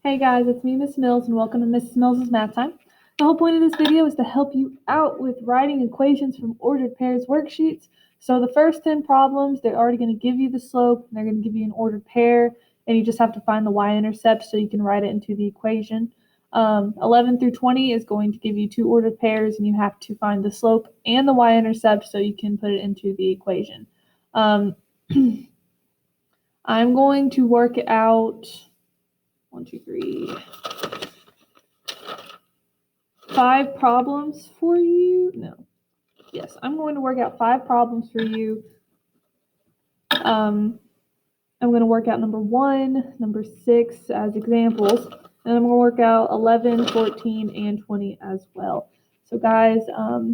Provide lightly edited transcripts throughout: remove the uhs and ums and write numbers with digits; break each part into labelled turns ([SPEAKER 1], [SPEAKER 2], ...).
[SPEAKER 1] Hey guys, it's me, Miss Mills, and welcome to Mrs. Mills' Math Time. The whole point of this video is to help you out with writing equations from ordered pairs worksheets. So the first 10 problems, they're already going to give you the slope, and they're going to give you an ordered pair, and you just have to find the y-intercept so you can write it into the equation. 11 through 20 is going to give you two ordered pairs, and you have to find the slope and the y-intercept so you can put it into the equation. I'm going to work out 1, 2, 3, 5 problems for you. Yes, I'm going to work out 5 problems for you. I'm going to work out number 1, number 6 as examples, and I'm going to work out 11, 14, and 20 as well. So guys,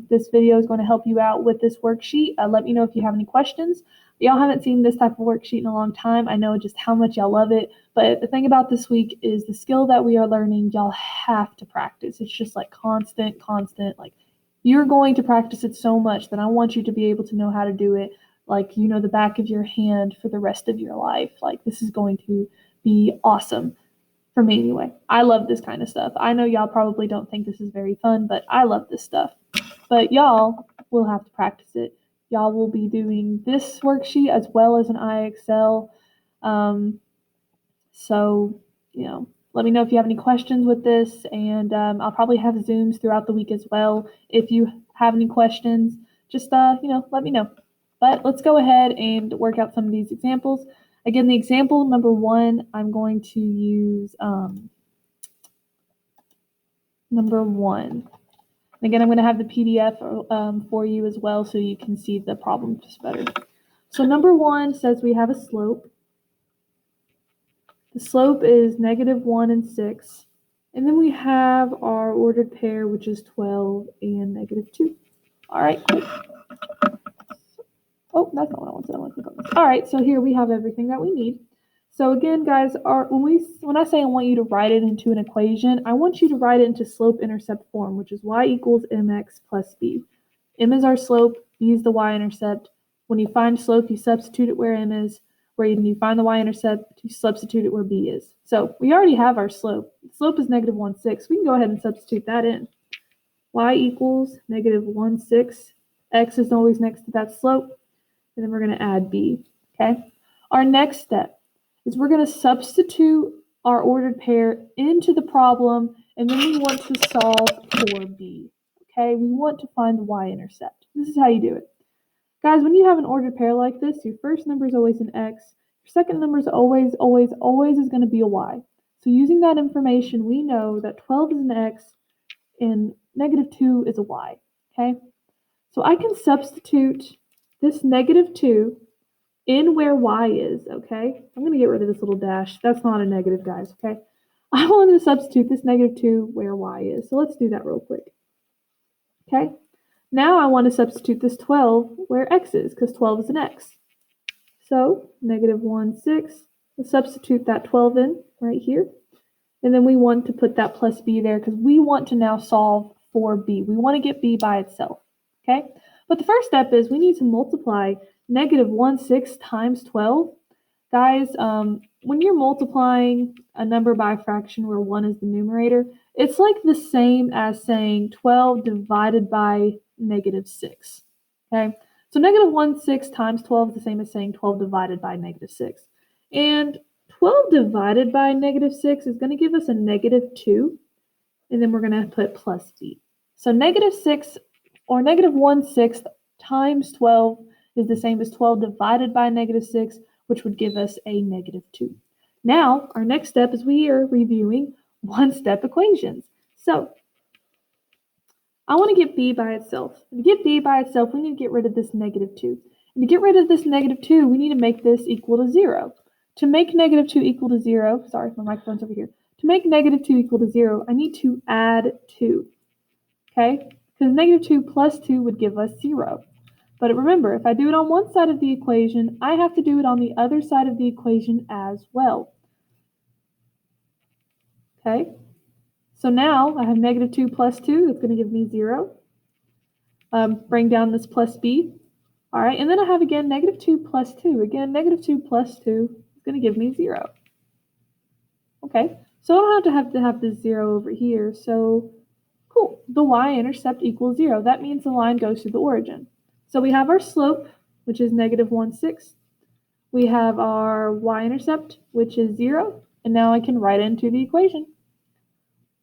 [SPEAKER 1] this video is going to help you out with this worksheet. Let me know if you have any questions. Y'all haven't seen this type of worksheet in a long time. I know just how much y'all love it, but the thing about this week is the skill that we are learning, y'all have to practice. It's just like constant, like you're going to practice it so much that I want you to be able to know how to do it like you know the back of your hand for the rest of your life. Like this is going to be awesome. For me anyway. I love this kind of stuff. I know y'all probably don't think this is very fun, but I love this stuff. But y'all will have to practice it. Y'all will be doing this worksheet as well as an IXL. So, let me know if you have any questions with this, and I'll probably have Zooms throughout the week as well. If you have any questions, just, let me know. But let's go ahead and work out some of these examples. Again, the example number 1, I'm going to use number 1. Again, I'm going to have the PDF for you as well so you can see the problem just better. So number 1 says we have a slope. The slope is -1 and 6. And then we have our ordered pair, which is 12 and -2. All right, cool. Oh, that's not what I wanted. I want to click on this. All right, so here we have everything that we need. So again, guys, when I say I want you to write it into an equation, I want you to write it into slope-intercept form, which is y equals mx plus b. M is our slope, b is the y-intercept. When you find slope, you substitute it where m is. When you find the y-intercept, you substitute it where b is. So we already have our slope. The slope is -1, 6. We can go ahead and substitute that in. Y equals -1, 6. X is always next to that slope. And then we're going to add b, okay? Our next step is we're going to substitute our ordered pair into the problem, and then we want to solve for b, okay? We want to find the y-intercept. This is how you do it. Guys, when you have an ordered pair like this, your first number is always an x. Your second number is always is going to be a y. So using that information, we know that 12 is an x and -2 is a y, okay? So I can substitute this -2 in where y is, okay? I'm going to get rid of this little dash. That's not a negative, guys, okay? I want to substitute this -2 where y is. So let's do that real quick. Okay? Now I want to substitute this 12 where x is, because 12 is an x. So -1, 6. Let's substitute that 12 in right here. And then we want to put that plus b there because we want to now solve for b. We want to get b by itself, okay? But the first step is we need to multiply -1, 6 times 12. Guys, when you're multiplying a number by a fraction where 1 is the numerator, it's like the same as saying 12 divided by -6, okay? So -1, 6 times 12 is the same as saying 12 divided by -6. And 12 divided by -6 is going to give us a -2, and then we're going to put plus b. So -6 or -1, 6 times 12 is the same as 12 divided by -6, which would give us a -2. Now, our next step is we are reviewing one-step equations. So, I want to get b by itself. To get b by itself, we need to get rid of this -2. And to get rid of this -2, we need to make this equal to 0. To make -2 equal to 0, sorry, my microphone's over here. To make -2 equal to 0, I need to add 2, okay? Because -2 plus 2 would give us 0. But remember, if I do it on one side of the equation, I have to do it on the other side of the equation as well. Okay? So now I have -2 plus 2. That's going to give me 0. Bring down this plus b. All right, and then I have again -2 plus 2. Again, -2 plus 2 is going to give me 0. Okay, So I don't have to have this 0 over here. So cool, the y-intercept equals 0. That means the line goes through the origin. So we have our slope, which is negative 1/6. We have our y-intercept, which is 0. And now I can write into the equation.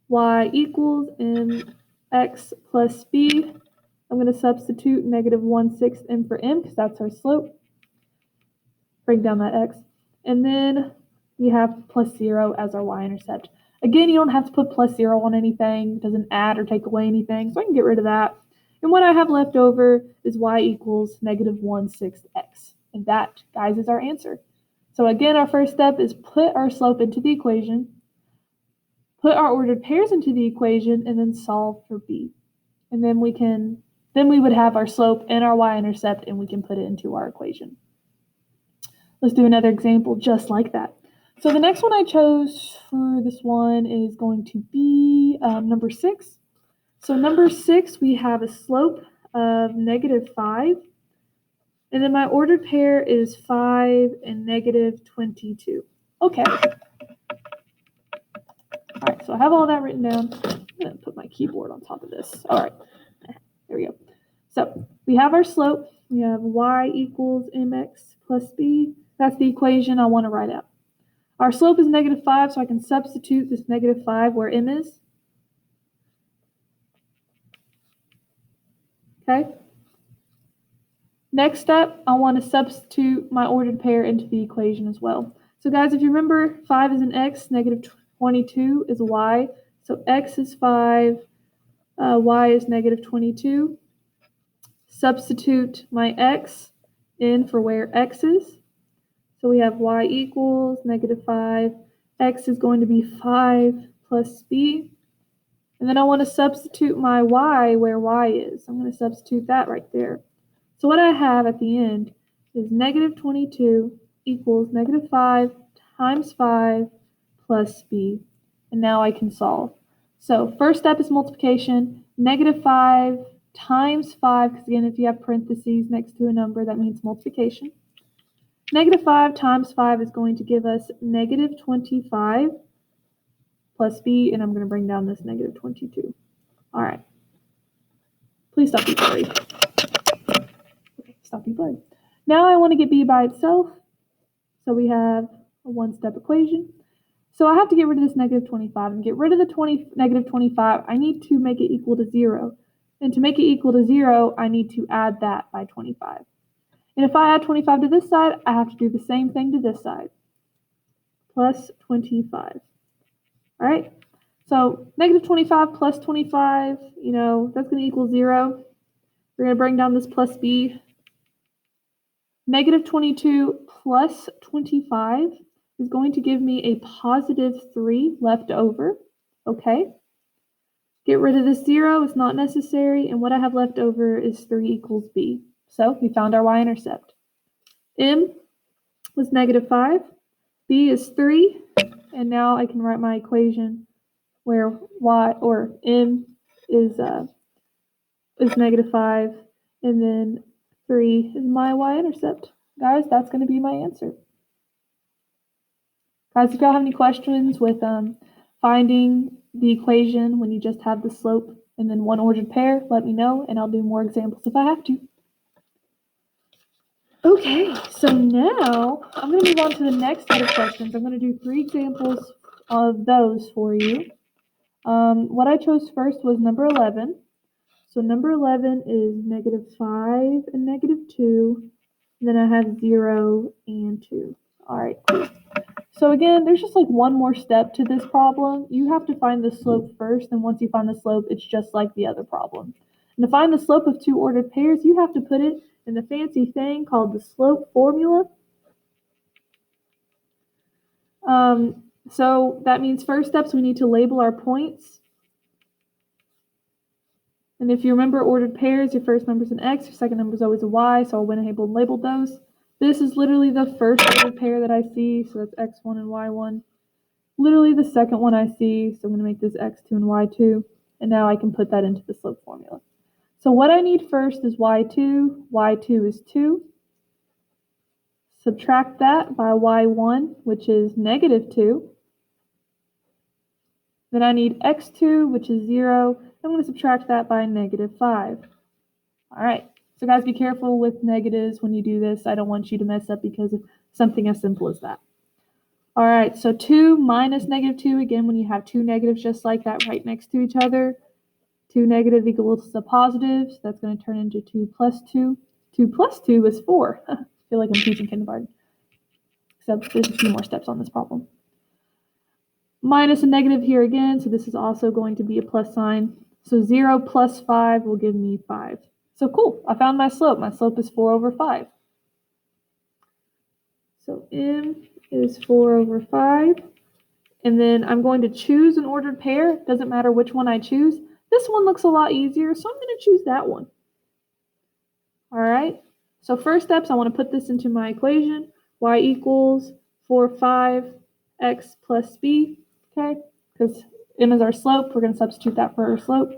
[SPEAKER 1] Y equals mx plus b. I'm going to substitute negative 1/6 m for m because that's our slope. Break down that x. And then we have plus 0 as our y-intercept. Again, you don't have to put plus 0 on anything. It doesn't add or take away anything, so I can get rid of that. And what I have left over is y equals negative 1/6 x. And that, guys, is our answer. So again, our first step is put our slope into the equation, put our ordered pairs into the equation, and then solve for b. And then we would have our slope and our y-intercept, and we can put it into our equation. Let's do another example just like that. So the next one I chose for this one is going to be number 6. So number 6, we have a slope of negative 5. And then my ordered pair is 5 and negative 22. Okay. All right, so I have all that written down. I'm going to put my keyboard on top of this. All right, there we go. So we have our slope. We have y equals mx plus b. That's the equation I want to write out. Our slope is negative 5, so I can substitute this negative 5 where m is. Okay. Next step, I want to substitute my ordered pair into the equation as well. So guys, if you remember, 5 is an x, negative 22 is a y. So x is 5, y is negative 22. Substitute my x in for where x is. So we have y equals negative 5. X is going to be 5 plus b. And then I want to substitute my y where y is. I'm going to substitute that right there. So what I have at the end is negative 22 equals negative 5 times 5 plus b. And now I can solve. So first step is multiplication. Negative 5 times 5, because again, if you have parentheses next to a number, that means multiplication. Negative 5 times 5 is going to give us negative 25 plus b, and I'm going to bring down this negative 22. All right. Please stop being blurry. Okay, stop being blurry. Now I want to get b by itself. So we have a one-step equation. So I have to get rid of this negative 25. And get rid of the negative 25, I need to make it equal to 0. And to make it equal to 0, I need to add that by 25. And if I add 25 to this side, I have to do the same thing to this side. Plus 25. All right? So negative 25 plus 25, that's going to equal 0. We're going to bring down this plus b. Negative 22 plus 25 is going to give me a positive 3 left over. Okay. Get rid of this 0. It's not necessary. And what I have left over is 3 equals b. So we found our y-intercept. M was negative 5. B is 3. And now I can write my equation where y or m is negative 5. And then 3 is my y-intercept. Guys, that's going to be my answer. Guys, if y'all have any questions with finding the equation when you just have the slope and then one ordered pair, let me know, and I'll do more examples if I have to. Okay, so now I'm going to move on to the next set of questions. I'm going to do 3 examples of those for you. What I chose first was number 11. So number 11 is negative 5 and negative 2. And then I have 0 and 2. All right, cool. So again, there's just like one more step to this problem. You have to find the slope first, and once you find the slope, it's just like the other problem. And to find the slope of 2 ordered pairs, you have to put it in the fancy thing called the slope formula. So that means first steps, we need to label our points. And if you remember ordered pairs, your first number is an x, your second number is always a y, so I went ahead and labeled those. This is literally the first ordered pair that I see, so that's x1 and y1. Literally the second one I see, so I'm going to make this x2 and y2, and now I can put that into the slope formula. So what I need first is y2. y2 is 2. Subtract that by y1, which is negative 2. Then I need x2, which is 0. I'm going to subtract that by -5. All right. So guys, be careful with negatives when you do this. I don't want you to mess up because of something as simple as that. All right, so 2 minus -2, again, when you have two negatives just like that right next to each other, 2 negative equals a positive, so that's going to turn into 2 plus 2. 2 plus 2 is 4. I feel like I'm teaching kindergarten, except there's a few more steps on this problem. Minus a negative here again, so this is also going to be a plus sign. So 0 plus 5 will give me 5. So cool, I found my slope. My slope is 4 over 5. So m is 4 over 5. And then I'm going to choose an ordered pair. Doesn't matter which one I choose. This one looks a lot easier, so I'm going to choose that one. All right, so first steps, I want to put this into my equation. Y equals 4, 5, x plus b, okay? Because m is our slope, we're going to substitute that for our slope.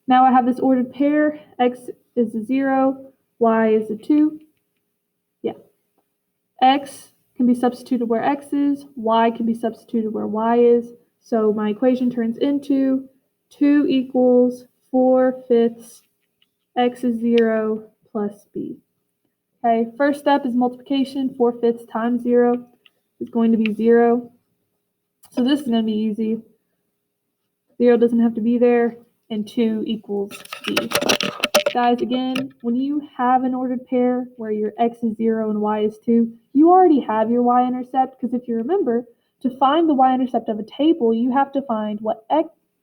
[SPEAKER 1] Now I have this ordered pair. X is a 0, y is a 2. Yeah. X can be substituted where x is, y can be substituted where y is. So my equation turns into 2 equals 4/5 x is 0 plus b. Okay, first step is multiplication. 4/5 times 0 is going to be 0. So this is going to be easy. 0 doesn't have to be there, and 2 equals b. Guys, again, when you have an ordered pair where your x is 0 and y is 2, you already have your y-intercept, because if you remember, to find the y-intercept of a table, you have to find what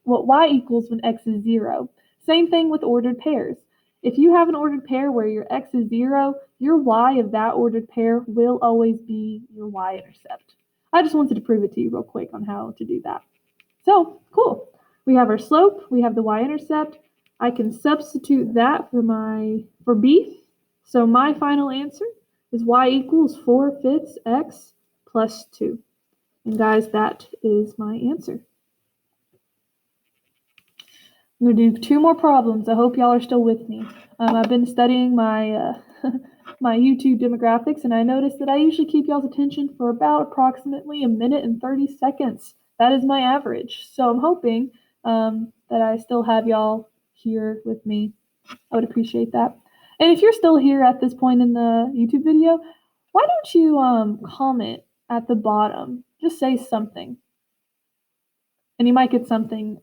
[SPEAKER 1] y equals when x is 0. Same thing with ordered pairs. If you have an ordered pair where your x is 0, your y of that ordered pair will always be your y-intercept. I just wanted to prove it to you real quick on how to do that. So, cool. We have our slope, we have the y-intercept. I can substitute that for b. So my final answer is y equals 4/5 x plus 2. And guys, that is my answer. I'm going to do 2 more problems. I hope y'all are still with me. I've been studying my my YouTube demographics, and I noticed that I usually keep y'all's attention for about approximately 1 minute and 30 seconds. That is my average. So I'm hoping that I still have y'all here with me. I would appreciate that. And if you're still here at this point in the YouTube video, why don't you comment at the bottom? Just say something. And you might get something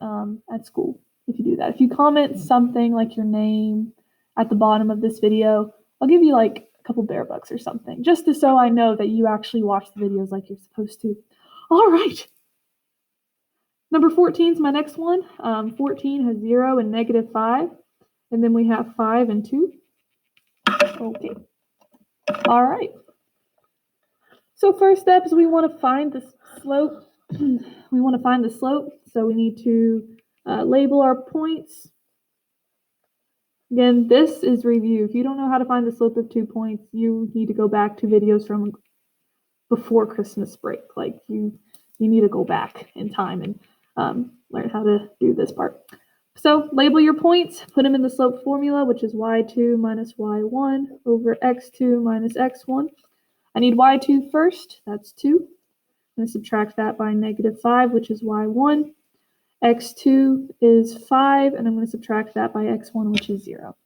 [SPEAKER 1] at school if you do that. If you comment something like your name at the bottom of this video, I'll give you like a couple bear bucks or something, just so I know that you actually watch the videos like you're supposed to. All right. Number 14 is my next one. 14 has 0 and -5. And then we have 5 and 2. Okay. All right. So first step is we want to find the slope. We want to find the slope. So we need to label our points. Again, this is review. If you don't know how to find the slope of 2 points, you need to go back to videos from before Christmas break. Like you need to go back in time and learn how to do this part. So label your points, put them in the slope formula, which is y2 minus y1 over x2 minus x1. I need y2 first, that's 2. I'm going to subtract that by -5, which is y1. x2 is 5, and I'm going to subtract that by x1, which is 0.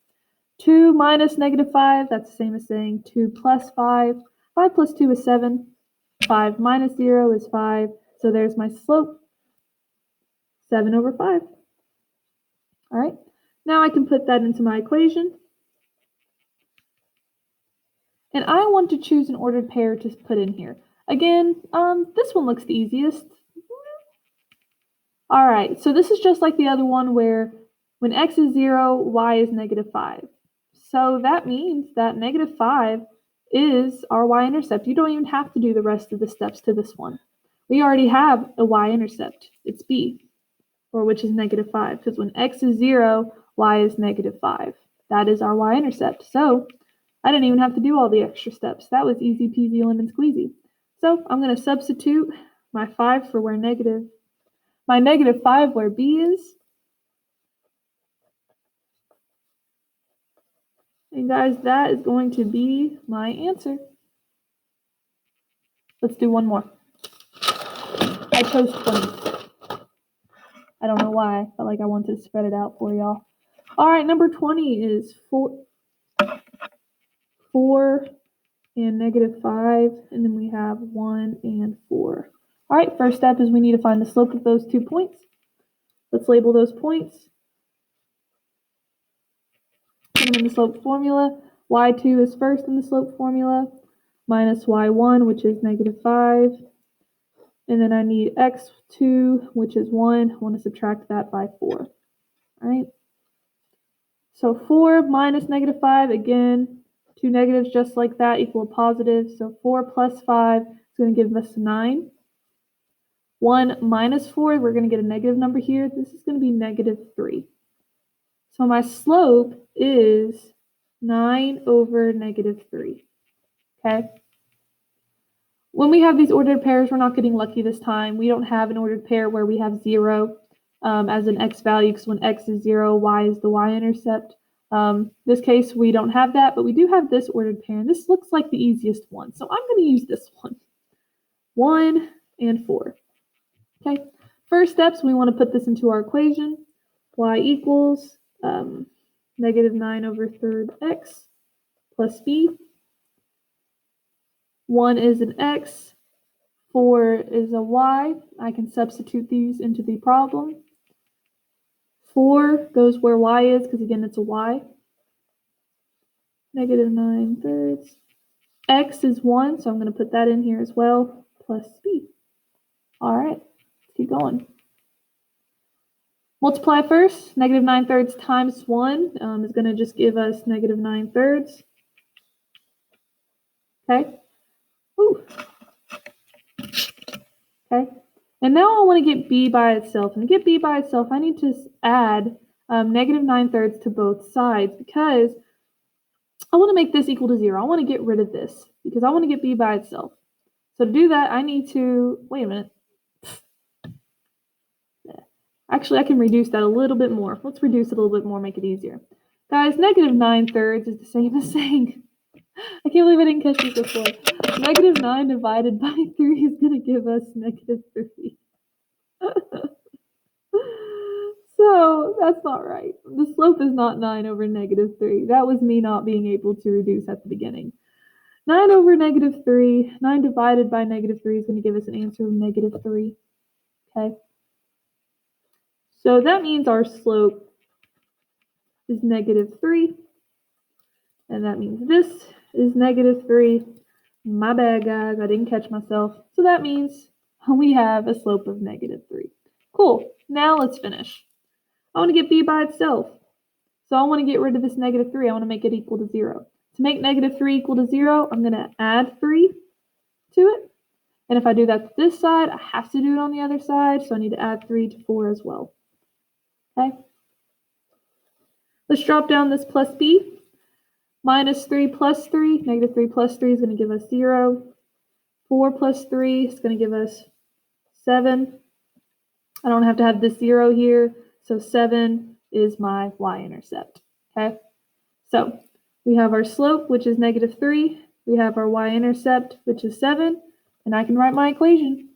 [SPEAKER 1] 2 minus -5, that's the same as saying 2 plus 5. 5 plus 2 is 7. 5 minus 0 is 5. So there's my slope, 7 over 5. All right, now I can put that into my equation. And I want to choose an ordered pair to put in here. Again, this one looks the easiest. All right, so this is just like the other one where when x is 0, y is -5. So that means that -5 is our y-intercept. You don't even have to do the rest of the steps to this one. We already have a y-intercept. It's b, or which is -5, because when x is 0, y is -5. That is our y-intercept. So I didn't even have to do all the extra steps. That was easy peasy lemon squeezy. So I'm going to substitute my 5 for where my -5 where b is. And guys, that is going to be my answer. Let's do one more. I chose 20. why. I felt like I wanted to spread it out for y'all. All right, number 20 is 4 and -5, and then we have 1 and 4. All right, first step is we need to find the slope of those 2 points. Let's label those points. Put them in the slope formula. y2 is first in the slope formula, minus y1, which is -5. And then I need x2, which is 1. I want to subtract that by 4. All right. So 4 minus -5, again, 2 negatives just like that equal a positive. So 4 plus 5 is going to give us 9. 1 minus 4, we're going to get a negative number here. This is going to be -3. So my slope is 9 over -3. Okay. When we have these ordered pairs, we're not getting lucky this time. We don't have an ordered pair where we have 0 as an x value, because when x is 0, y is the y-intercept. This case, we don't have that, but we do have this ordered pair, and this looks like the easiest one. So I'm going to use this one. 1 and 4. Okay. First steps, we want to put this into our equation. Y equals -9 over 3rd x plus b. 1 is an x, 4 is a y. I can substitute these into the problem. 4 goes where y is, because again, it's a y. -9/3. X is 1, so I'm going to put that in here as well, plus b. All right, let's keep going. Multiply first. -9/3 times 1 is going to just give us -9/3. Okay. Ooh. Okay. And now I want to get b by itself. And to get b by itself, I need to add -9/3 to both sides, because I want to make this equal to 0. I want to get rid of this because I want to get b by itself. So to do that, I need to, wait a minute. Actually, I can reduce that a little bit more. Let's reduce it a little bit more, make it easier. Guys, -9/3 is the same as saying, I can't believe I didn't catch this before. -9 divided by 3 is going to give us -3. So that's not right. The slope is not 9 over -3. That was me not being able to reduce at the beginning. 9 over -3, 9 divided by -3 is going to give us an answer of -3. Okay. So that means our slope is -3. And that means this is -3. My bad, guys. I didn't catch myself. So that means we have a slope of -3. Cool. Now let's finish. I want to get b by itself. So I want to get rid of this -3. I want to make it equal to 0. To make -3 equal to 0, I'm going to add 3 to it. And if I do that to this side, I have to do it on the other side. So I need to add 3 to 4 as well. Okay. Let's drop down this plus b. -3 plus 3. -3 plus 3 is going to give us 0. 4 plus 3 is going to give us 7. I don't have to have this 0 here. So 7 is my y-intercept. Okay. So we have our slope, which is -3. We have our y-intercept, which is 7. And I can write my equation.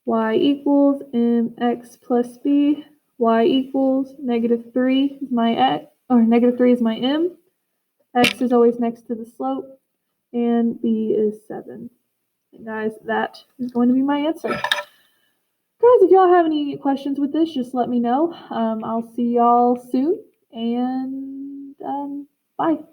[SPEAKER 1] Y equals mx plus b. Y equals -3 is my x, or -3 is my m. X is always next to the slope, and b is 7. And guys, that is going to be my answer. Guys, if y'all have any questions with this, just let me know. I'll see y'all soon, and bye.